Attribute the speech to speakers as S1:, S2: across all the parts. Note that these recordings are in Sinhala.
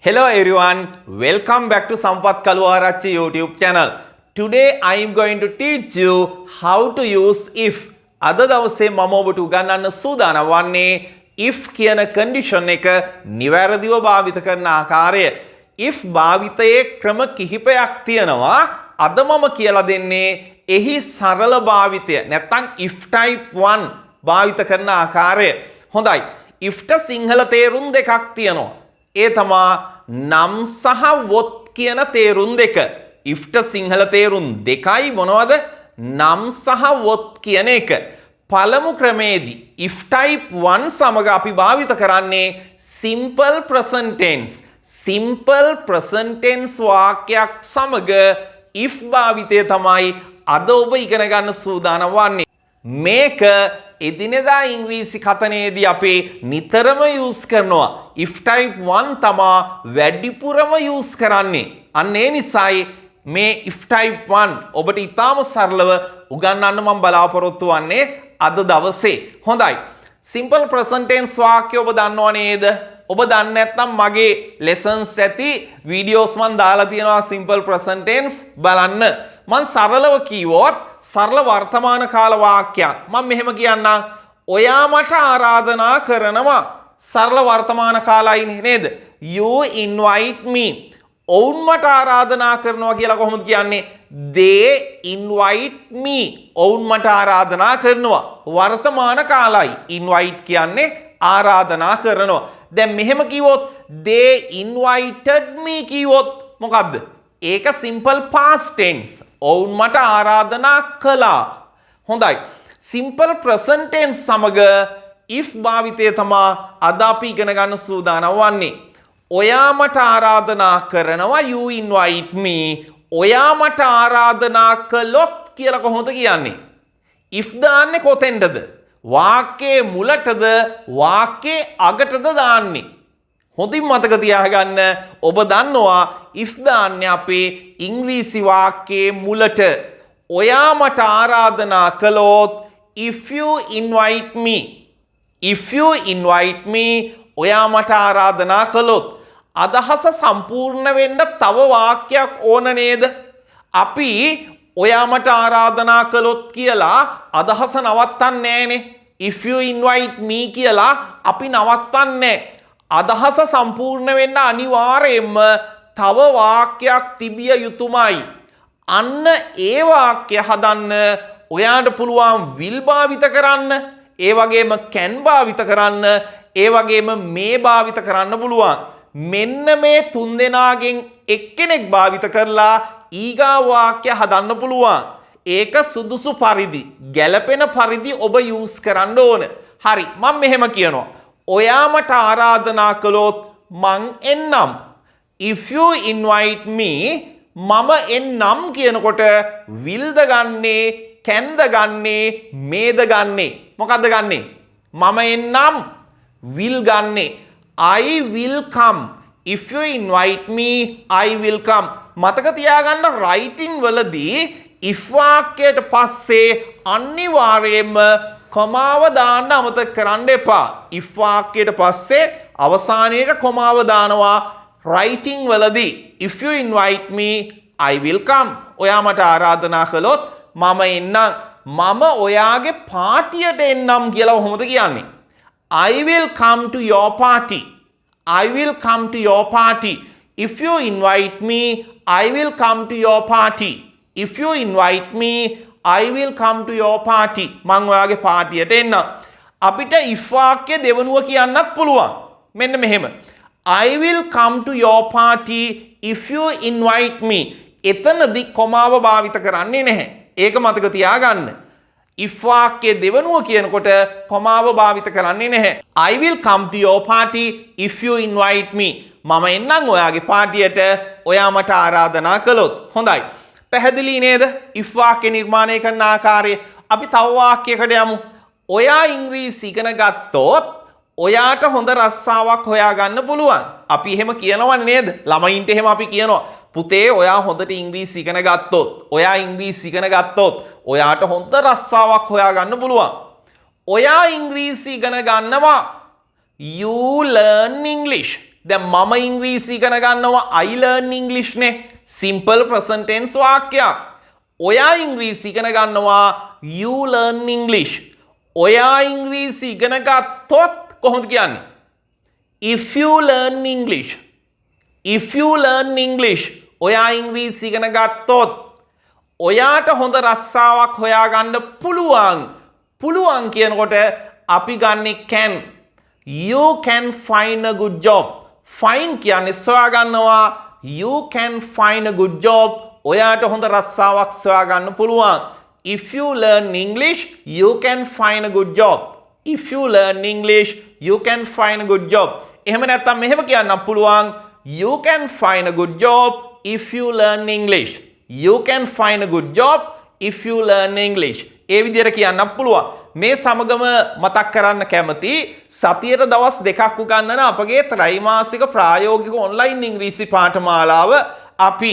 S1: Hello everyone, welcome back to Sampath Kaluarachi YouTube channel. Today I am going to teach you how to use if. අද දවසේ මම ඔබට උගන්වන්න සූදානම් වන්නේ if කියන condition එක නිවැරදිව භාවිත කරන ආකාරය. if භාවිතයේ ක්‍රම කිහිපයක් තියෙනවා. අද මම කියලා දෙන්නේ එහි සරල භාවිතය. නැත්නම් if type 1 භාවිත කරන ආකාරය. හොඳයි. if ට සිංහල තේරුම් දෙකක් තියෙනවා. ඒ තමා නම් සහ වොත් කියන තේරුම් දෙක. if ට සිංහල තේරුම් දෙකයි මොනවද? නම් සහ වොත් කියන එක. පළමු ක්‍රමේදී if type 1 සමග අපි භාවිත කරන්නේ simple present tense. simple present tense වාක්‍යයක් සමග if භාවිතය තමයි අද ඔබ ඉගෙන ගන්න සූදානම් වන්නේ. මේක එදිනෙදා ඉංග්‍රීසි කතනයේදී අපි නිතරම යූස් කරනවා. if type 1 තමා වැඩිපුරම යූස් කරන්නේ. අන්න ඒ නිසායි මේ if type 1 ඔබට ඉතාම සරලව උගන්වන්න මම බලාපොරොත්තු වෙන්නේ අද දවසේ. හොඳයි. simple present tense වාක්‍ය ඔබ දන්නව නේද? ඔබ දන්නේ නැත්නම් මගේ lessons ඇති videos මන් දාලා තියෙනවා simple present tense බලන්න. මම සරලව කිව්වොත් සරල වර්තමාන කාල වාක්‍යයක් මම මෙහෙම කියන්නම්. ඔයා මට ආරාධනා කරනවා. සරල වර්තමාන කාලයි නේද? you invite me. ඔවුන් මට ආරාධනා කරනවා කියලා කොහොමද කියන්නේ? they invite me. ඔවුන් මට ආරාධනා කරනවා. වර්තමාන කාලයි. invite කියන්නේ ආරාධනා කරනවා. දැන් මෙහෙම කිව්වොත් they invited me කිව්වොත් මොකද්ද? ඒක simple past tense. ඔවුන් මට ආරාධනා කළා. හොඳයි. simple present tense සමග if භාවිතය තමා අද අපි ඉගෙන ගන්න සූදානම් වන්නේ. ඔයා මට ආරාධනා කරනවා you invite me. ඔයා මට ආරාධනා කළොත් කියලා කොහොමද කියන්නේ? if දාන්නේ කොතෙන්ද? වාක්‍යයේ මුලටද වාක්‍යයේ අගටද දාන්නේ? හොඳින් මතක තියාගන්න. ඔබ දන්නවා if දාන්නේ අපේ ඉංග්‍රීසි වාක්‍යයේ මුලට. ඔයා මට ආරාධනා කළොත් if you invite me. if you invite me ඔයා මට ආරාධනා කළොත් අදහස සම්පූර්ණ වෙන්න තව වාක්‍යයක් ඕන නේද? අපි ඔයා මට ආරාධනා කළොත් කියලා අදහස නවත්තන්නේ නැහනේ. if you invite me කියලා අපි නවත්තන්නේ. අදහස සම්පූර්ණ වෙන්න අනිවාර්යයෙන්ම තව වාක්‍යයක් තිබිය යුතුමයි. අන්න ඒ වාක්‍ය හදන්න ඔයාට පුළුවන් will භාවිත කරන්න, ඒ වගේම can භාවිත කරන්න, ඒ වගේම මේ භාවිත කරන්න පුළුවන්. මෙන්න මේ තුන් දෙනාගෙන් එක්කෙනෙක් භාවිත කරලා ඊගා වාක්‍ය හදන්න පුළුවන්. ඒක සුදුසු පරිදි, ගැළපෙන පරිදි ඔබ යූස් කරන්න ඕන. හරි. මම මෙහෙම කියනවා. ඔයා මට ආරාධනා කළොත් මං එන්නම්. if you invite me මම එන්නම් කියනකොට will ද ගන්නේ, can ද ගන්නේ, මේ ද ගන්නේ? මොකද්ද ගන්නේ? මම එන්නම් will ගන්නේ. I will come. if you invite me I will come. මතක තියාගන්න writing වලදී if වාක්‍යයට පස්සේ අනිවාර්යයෙන්ම කොමාව දාන්න අමතක කරන්න එපා. if වාක්‍යයට පස්සේ අවසානයේට කොමාව දානවා writing වලදී. if you invite me I will come. ඔයා මට ආරාධනා කළොත් මම එන්නම්. මම ඔයාගේ පාටියට එන්නම් කියලා කොහොමද කියන්නේ? I will come to your party. I will come to your party. if you invite me I will come to your party. if you invite me I will come to your party. මං ඔයාගේ පාටියට එන්නම්. අපිට if වාක්‍ය දෙවනුව කියන්නත් පුළුවන්. මෙන්න මෙහෙම. I will come to your party if you invite me. එතනදී කොමාව භාවිත කරන්නේ නැහැ. ඒක මතක තියාගන්න. if වාක්‍ය දෙවනුව කියනකොට කොමාව භාවිත කරන්නේ නැහැ. I will come to your party if you invite me. මම එන්නම් ඔයාගේ පාටියට ඔයා මට ආරාධනා කළොත්. හොඳයි. පැහැදිලි නේද? if වාක්‍ය නිර්මාණය කරන ආකාරය. අපි තව වාක්‍යයකට යමු. ඔයා ඉංග්‍රීසි ඉගෙන ගත්තොත් ඔයාට හොඳ රස්සාවක් හොයාගන්න පුළුවන්. අපි එහෙම කියනවනේ නේද? ළමයින්ට එහෙම අපි කියනවා. පුතේ ඔයා හොඳට ඉංග්‍රීසි ඉගෙන ගත්තොත්, ඔයා ඉංග්‍රීසි ඉගෙන ගත්තොත් ඔයාට හොඳ රස්සාවක් හොයාගන්න පුළුවන්. ඔයා ඉංග්‍රීසි ඉගෙන ගන්නවා. you learn English. දැන් මම ඉංග්‍රීසි ඉගෙන ගන්නවා I learn English නේ. simple present tense වාක්‍යයක්. ඔයා ඉංග්‍රීසි ඉගෙන ගන්නවා you learn English. ඔයා ඉංග්‍රීසි ඉගෙන ගත්තොත් කොහොමද කියන්නේ? if you learn English. if you learn English. ඔයා ඉංග්‍රීසි ඉගෙන ගත්තොත් ඔයාට හොඳ රස්සාවක් හොයාගන්න පුළුවන්. පුළුවන් කියනකොට අපි ගන්නේ can. You can find a good job. Find කියන්නේ සොයා ගන්නවා. You can find a good job. ඔයාට හොඳ රස්සාවක් සොයා ගන්න පුළුවන්. If you learn English, you can find a good job. If you learn English, you can find a good job. එහෙම නැත්නම් මෙහෙම කියන්න පුළුවන්. You can find a good job if you learn English. You can find a good job if you learn English. ඒ විදිහට කියන්න පුළුවන්. මේ සමගම මතක් කරන්න කැමති සතියට දවස් දෙකක් උගන්වන අපගේ ත්‍රිමාසික ප්‍රායෝගික ඔන්ලයින් ඉංග්‍රීසි පාඨමාලාව අපි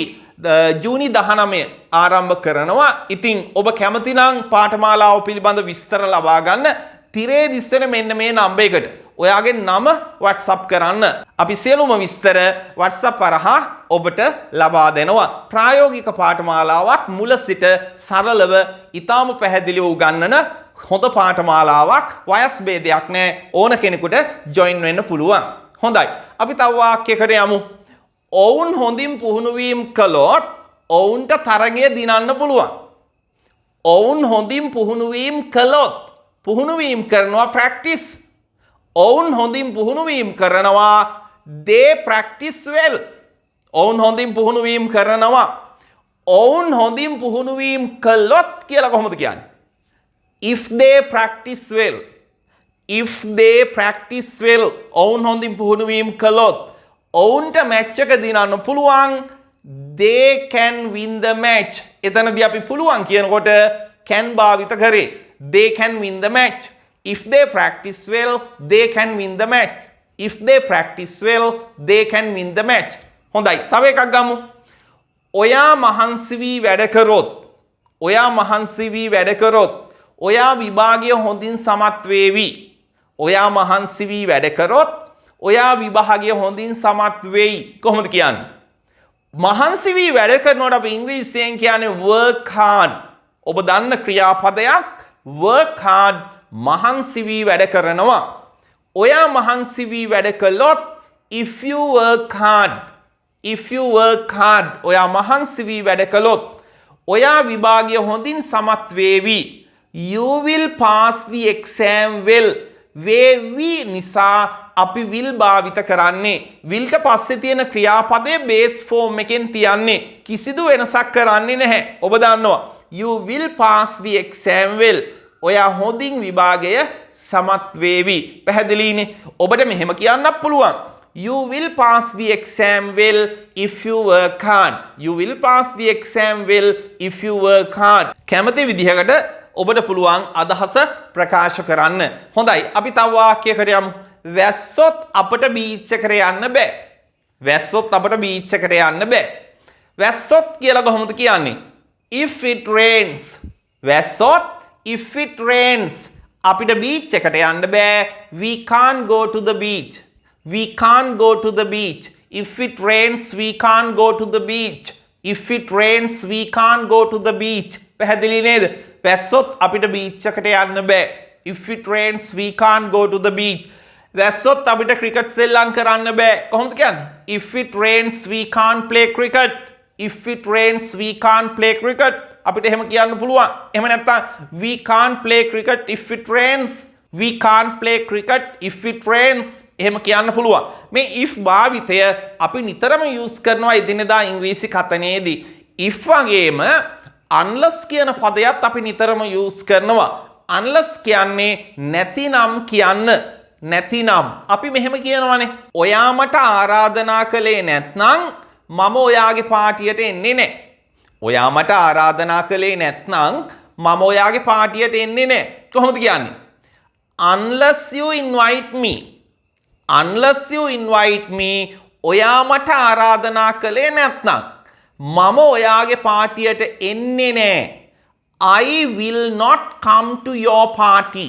S1: ජූනි 19 ආරම්භ කරනවා. ඉතින් ඔබ කැමති නම් පාඨමාලාව පිළිබඳ විස්තර ලබා ගන්න තිරේ දිස්වෙන මෙන්න මේ නම්බර් එකට ඔයාගේ නම WhatsApp කරන්න. අපි සියලුම විස්තර WhatsApp හරහා ඔබට ලබා දෙනවා. ප්‍රායෝගික පාඨමාලාවක් මුල සිට සරලව ඊටාම පැහැදිලිව උගන්වන හොඳ පාඨමාලාවක්. වයස් ભેදයක් නැහැ. ඕන කෙනෙකුට ජොයින් වෙන්න පුළුවන්. හොඳයි. අපි තව වාක්‍යයකට යමු. ඔවුන් හොඳින් පුහුණු වීම කළොත් ඔවුන්ට තරගය දිනන්න පුළුවන්. ඔවුන් හොඳින් පුහුණු වීම කළොත් පුහුණු වීම කරනවා practice. ඔවුන් හොඳින් පුහුණු වීම කරනවා they practice well. ඔවුන් හොඳින් පුහුණු වීම කරනවා. ඔවුන් හොඳින් පුහුණු වීම කළොත් කියලා කොහොමද කියන්නේ? If they practice well. If they practice well. ඔවුන් හොඳින් පුහුණු වීම කළොත් ඔවුන්ට මැච් එක දිනන්න පුළුවන්. They can win the match. එතනදී අපි පුළුවන් කියනකොට can භාවිත කරේ. They can win the match. If they practice well, they can win the match. If they practice well, they can win the match. හොඳයි. තව එකක් ගමු. ඔයා මහන්සි වී වැඩ කරොත්. ඔයා මහන්සි වී වැඩ කරොත් ඔයා විභාගය හොඳින් සමත් වේවි. ඔයා මහන්සි වී වැඩ කරොත් ඔයා විභාගය හොඳින් සමත් වෙයි. කොහොමද කියන්නේ? මහන්සි වී වැඩ කරනකොට අපි ඉංග්‍රීසියෙන් කියන්නේ work hard. ඔබ දන්න ක්‍රියාපදයක් work hard. මහන්සි වී වැඩ කරනවා. ඔයා මහන්සි වී වැඩ කළොත් if you work hard. If you work hard. ඔයා මහන්සි වී වැඩ කළොත් ඔයා විභාගය හොඳින් සමත් වේවි. You will pass the exam well. වේවි නිසා අපි will භාවිත කරන්නේ. willට පස්සේ තියෙන ක්‍රියාපදයේ base form එකෙන් තියන්නේ. කිසිදු වෙනසක් කරන්නේ නැහැ. ඔබ දන්නවා. You will pass the exam well. ඔයා හොඳින් විභාගය සමත් වේවි. පැහැදිලිනේ? ඔබට මෙහෙම කියන්නත් පුළුවන්. You will pass the exam well if you work hard. You will pass the exam well if you work hard. කැමති විදිහකට ඔබට පුළුවන් අදහස ප්‍රකාශ කරන්න. හොඳයි. අපි තව වාක්‍යයකට යමු. වැස්සොත් අපට බීච් එකට යන්න බෑ. වැස්සොත් අපට බීච් එකට යන්න බෑ. වැස්සොත් කියලා කොහොමද කියන්නේ? If it rains. වැස්සොත් if it rains අපිට බීච් එකට යන්න බෑ. We can't go to the beach. We can't go to the beach. If it rains we can't go to the beach. If it rains we can't go to the beach. පැහැදිලි නේද? වැස්සොත් අපිට බීච් එකට යන්න බෑ. If it rains we can't go to the beach. වැස්සොත් අපිට ක්‍රිකට් සෙල්ලම් කරන්න බෑ. කොහොමද කියන්නේ? If it rains we can't play cricket. If it rains we can't play cricket. අපිට එහෙම කියන්න පුළුවන්. එහෙම නැත්නම් we can't play cricket if it rains. We can't play cricket if it rains. එහෙම කියන්න පුළුවන්. මේ if භාවිතය අපි නිතරම use කරනවා එදිනෙදා ඉංග්‍රීසි කතනයේදී. if වගේම unless කියන පදයක් අපි නිතරම use කරනවා. unless කියන්නේ නැතිනම් කියන්න. නැතිනම් අපි මෙහෙම කියනවානේ. ඔයා මට ආරාධනා කළේ නැත්නම් මම ඔයාගේ පාටියට එන්නේ නැහැ. ඔයා මට ආරාධනා කළේ නැත්නම් මම ඔයාගේ පාටියට එන්නේ නැහැ. කොහොමද කියන්නේ? Unless you invite me. Unless you invite me. ඔයා මට ආරාධනා කළේ නැත්නම් මම ඔයාගේ පාටියට එන්නේ නැහැ. I will not come to your party.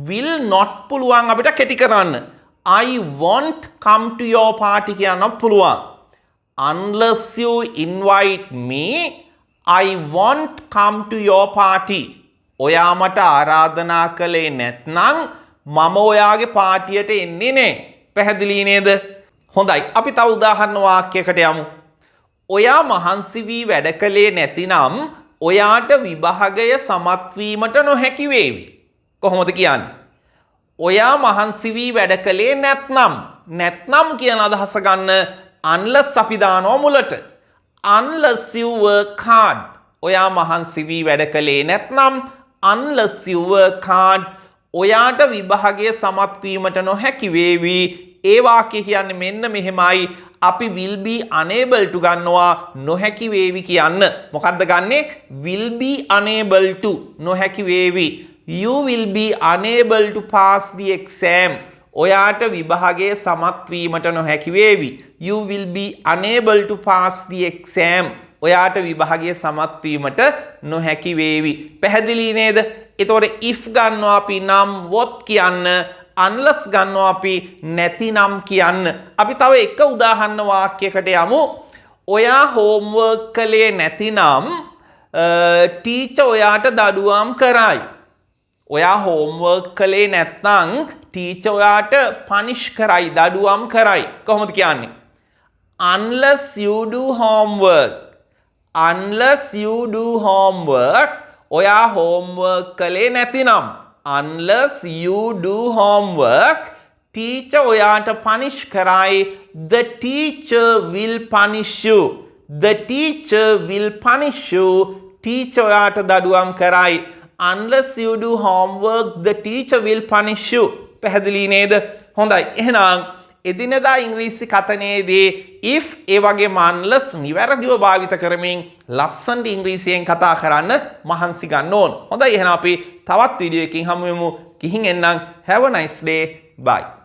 S1: Will not පුළුවන් අපිට කෙටි කරන්න. I won't come to your party කියන්න පුළුවන්. Unless you invite me, I won't come to your party. ඔයා මට ආරාධනා කළේ නැත්නම් මම ඔයාගේ පාටියට එන්නේ නැහැ. පැහැදිලි නේද? හොඳයි. අපි තව උදාහරණ වාක්‍යයකට යමු. ඔයා මහන්සි වී වැඩ කළේ නැතිනම් ඔයාට විභාගය සමත් වීමට නොහැකි වේවි. කොහොමද කියන්නේ? ඔයා මහන්සි වී වැඩ කළේ නැත්නම් කියන අදහස ගන්න unless අපි දානවා මුලට. unless you work hard. ඔයා මහන්සි වී වැඩ කළේ නැත්නම් unless you work hard ඔයාට විභාගය සමත් වීමට නොහැකි වේවි. ඒ වාක්‍ය කියන්නේ මෙන්න මෙහෙමයි. අපි will be unable to ගන්නවා නොහැකි වේවි කියන්න. මොකද්ද ගන්නෙ? will be unable to නොහැකි වේවි. You will be unable to pass the exam. ඔයාට විභාගයේ සමත් වීමට නොහැකි වේවි. You will be unable to pass the exam. ඔයාට විභාගයේ සමත් වීමට නොහැකි වේවි. පැහැදිලි නේද? එතකොට if ගන්නවා අපි නම් what කියන්න, unless ගන්නවා අපි නැතිනම් කියන්න. අපි තව එක උදාහරණ වාක්‍යයකට යමු. ඔයා homework කළේ නැතිනම් teacher ඔයාට දඩුවම් කරයි. ඔයා homework කළේ නැත්නම් teacher ඔයාට punish කරයි, දඩුවම් කරයි. කොහොමද කියන්නේ? Unless you do homework. Unless you do homework. ඔයා homework කළේ නැතිනම්. Unless you do homework. Teacher ඔයාට punish කරයි. The teacher will punish you. The teacher will punish you. Teacher ඔයාට දඩුවම් කරයි. Unless you do homework, the teacher will punish you. පැහැදිලි නේද? හොඳයි. එහෙනම් එදිනෙදා ඉංග්‍රීසි කතනයේදී if ඒ වගේම unless නිවැරදිව භාවිත කරමින් ලස්සනට ඉංග්‍රීසියෙන් කතා කරන්න මහන්සි ගන්න ඕන. හොඳයි. එහෙනම් අපි තවත් වීඩියෝ එකකින් හමු වෙමු. ගිහින් එන්නම්. Have a nice day. Bye.